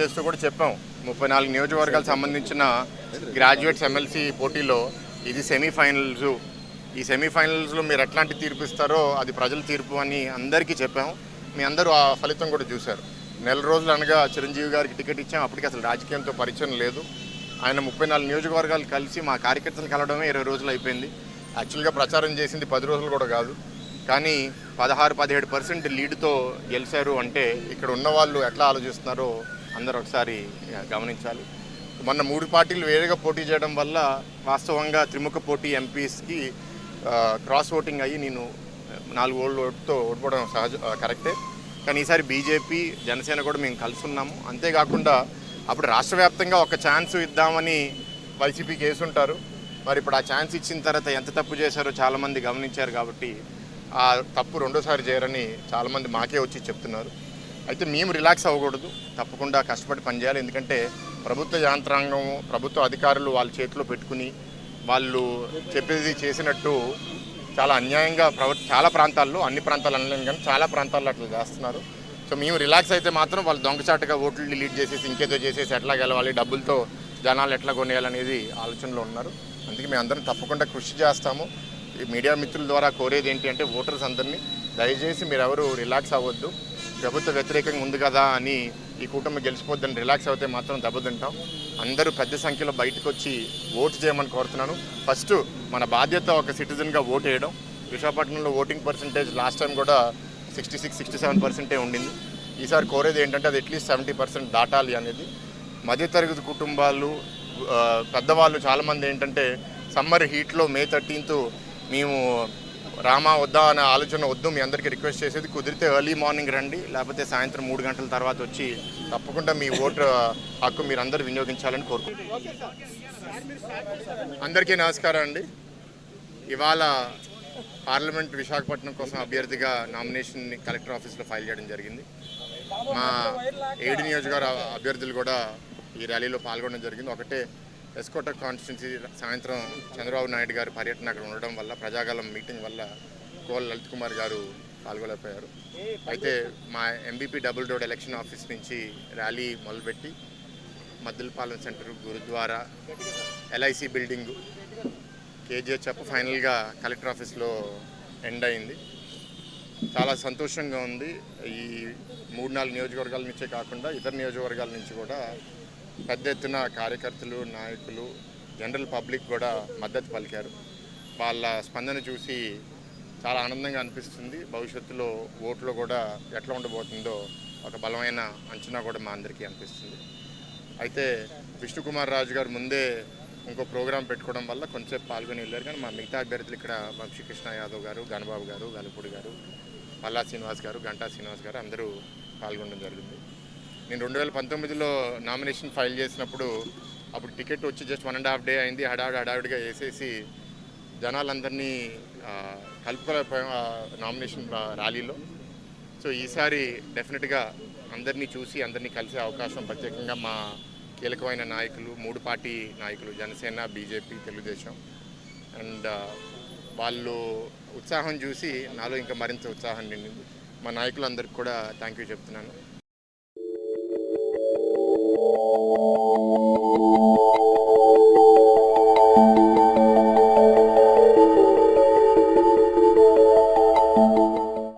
చేస్తూ కూడా చెప్పాం 34 నియోజకవర్గాలకు సంబంధించిన గ్రాడ్యుయేట్స్ ఎమ్మెల్సీ పోటీలో ఇది సెమీఫైనల్స్. ఈ సెమీఫైనల్స్లో మీరు ఎట్లాంటి తీర్పు ఇస్తారో అది ప్రజల తీర్పు అని అందరికీ చెప్పాము. మీ అందరూ ఆ ఫలితం కూడా చూశారు. నెల రోజులు అనగా చిరంజీవి గారికి టికెట్ ఇచ్చాం. అప్పటికి అసలు రాజకీయంతో పరిచయం లేదు. ఆయన 34 నియోజకవర్గాలు కలిసి మా కార్యకర్తలు కలవడమే 20 రోజులు అయిపోయింది. యాక్చువల్గా ప్రచారం చేసింది 10 రోజులు కూడా కాదు. కానీ 16-17% లీడ్తో గెలిచారు అంటే ఇక్కడ ఉన్న వాళ్ళు ఎట్లా ఆలోచిస్తున్నారో అందరూ ఒకసారి గమనించాలి. మొన్న 3 పార్టీలు వేరేగా పోటీ చేయడం వల్ల వాస్తవంగా త్రిముఖ పోటీ ఎంపీస్కి క్రాస్ ఓటింగ్ అయ్యి నేను 4 ఓట్తో ఓడిపోవడం కరెక్టే. కానీ ఈసారి బీజేపీ జనసేన కూడా మేము కలిసి ఉన్నాము. అంతేకాకుండా అప్పుడు రాష్ట్ర వ్యాప్తంగా ఒక ఛాన్స్ ఇద్దామని వైసీపీకి వేసుంటారు. మరి ఇప్పుడు ఆ ఛాన్స్ ఇచ్చిన తర్వాత ఎంత తప్పు చేశారో చాలామంది గమనించారు. కాబట్టి ఆ తప్పు రెండోసారి చేయరని చాలామంది మాకే వచ్చి చెప్తున్నారు. అయితే మేము రిలాక్స్ అవ్వకూడదు, తప్పకుండా కష్టపడి పనిచేయాలి. ఎందుకంటే ప్రభుత్వ యంత్రాంగం, ప్రభుత్వ అధికారులు వాళ్ళ చేతిలో పెట్టుకుని వాళ్ళు చెప్పేది చేసినట్టు చాలా అన్యాయంగా చాలా ప్రాంతాల్లో, అన్ని ప్రాంతాలు అనలేము కానీ చాలా ప్రాంతాల్లో అట్లా చేస్తున్నారు. సో మేము రిలాక్స్ అయితే మాత్రం వాళ్ళు దొంగచాటుగా ఓట్లు డిలీట్ చేసేసి ఇంకేదో చేసేసి ఎట్లా గెలవాలి, డబ్బులతో జనాలు ఎట్లా కొనేయాలనేది ఆలోచనలో ఉన్నారు. అందుకే మేము అందరం తప్పకుండా కృషి చేస్తాము. ఈ మీడియా మిత్రుల ద్వారా కోరేది ఏంటి అంటే ఓటర్స్ అందరినీ దయచేసి మీరు ఎవరు రిలాక్స్ అవ్వద్దు. ప్రభుత్వ వ్యతిరేకంగా ఉంది కదా అని ఈ కూటమి గెలిచిపోద్దని రిలాక్స్ అవుతే మాత్రం దెబ్బతింటాం. అందరూ పెద్ద సంఖ్యలో బయటకు వచ్చి ఓటు చేయమని కోరుతున్నాను. ఫస్ట్ మన బాధ్యత ఒక సిటిజన్గా ఓటు వేయడం. విశాఖపట్నంలో ఓటింగ్ పర్సంటేజ్ లాస్ట్ టైం కూడా 66-67% ఉండింది. ఈసారి కోరేది ఏంటంటే అది అట్లీస్ట్ 70% దాటాలి అనేది. మధ్యతరగతి కుటుంబాలు, పెద్దవాళ్ళు చాలామంది ఏంటంటే సమ్మర్ హీట్లో May 13th మేము రామా వద్దా అనే ఆలోచన వద్దు. మీ అందరికీ రిక్వెస్ట్ చేసేది కుదిరితే ఎర్లీ మార్నింగ్ రండి, లేకపోతే సాయంత్రం 3 గంటల తర్వాత వచ్చి తప్పకుండా మీ ఓటు హక్కు మీరు అందరూ వినియోగించాలని కోరుకుంటున్నాను. అందరికీ నమస్కారం అండి. ఇవాళ పార్లమెంట్ విశాఖపట్నం కోసం అభ్యర్థిగా నామినేషన్ని కలెక్టర్ ఆఫీస్లో ఫైల్ చేయడం జరిగింది. మా 7 నియోజకవర్గ అభ్యర్థులు కూడా ఈ ర్యాలీలో పాల్గొనడం జరిగింది. ఒకటే ఎస్కోట కాన్స్టిట్యున్సీ సాయంత్రం చంద్రబాబు నాయుడు గారి పర్యటన అక్కడ ఉండడం వల్ల, ప్రజాగలం మీటింగ్ వల్ల కోల్ లలిత్ కుమార్ గారు పాల్గొలేకపోయారు. అయితే మా MVP double road election office నుంచి ర్యాలీ మొదలుపెట్టి Maddilapalem centre, Gurudwara, LIC building, KGH చెప్ప ఫైనల్గా కలెక్టర్ ఆఫీస్లో ఎండ్ అయింది. చాలా సంతోషంగా ఉంది. ఈ 3-4 నియోజకవర్గాల నుంచే కాకుండా ఇతర నియోజకవర్గాల నుంచి కూడా పెద్ద ఎత్తున కార్యకర్తలు, నాయకులు, జనరల్ పబ్లిక్ కూడా మద్దతు పలికారు. వాళ్ళ స్పందన చూసి చాలా ఆనందంగా అనిపిస్తుంది. భవిష్యత్తులో ఓట్లో కూడా ఎట్లా ఉండబోతుందో ఒక బలమైన అంచనా కూడా మా అందరికీ అనిపిస్తుంది. అయితే విష్ణుకుమార్ రాజు గారు ముందే ఇంకో ప్రోగ్రాం పెట్టుకోవడం వల్ల కొంచెం పాల్గొని వెళ్ళారు. కానీ మా మిగతా అభ్యర్థులు ఇక్కడ వంశీకృష్ణ యాదవ్ గారు, గణబాబు గారు, గలపూడి గారు, పల్లా శ్రీనివాస్ గారు, గంటా శ్రీనివాస్ గారు అందరూ పాల్గొనడం జరిగింది. నేను 2019లో నామినేషన్ ఫైల్ చేసినప్పుడు అప్పుడు టికెట్ వచ్చి జస్ట్ 1.5 day అయింది. హడావిడిగా వేసేసి జనాలందరినీ కలుపుకోలేకపోయాం నామినేషన్ ర్యాలీలో. సో ఈసారి డెఫినెట్గా అందరినీ చూసి అందరినీ కలిసే అవకాశం, ప్రత్యేకంగా మా కీలకమైన నాయకులు, 3 పార్టీ నాయకులు జనసేన, బీజేపీ, తెలుగుదేశం అండ్ వాళ్ళు ఉత్సాహం చూసి నాలో ఇంకా మరింత ఉత్సాహం నిండింది. మా నాయకులందరికీ కూడా థ్యాంక్ యూ చెప్తున్నాను.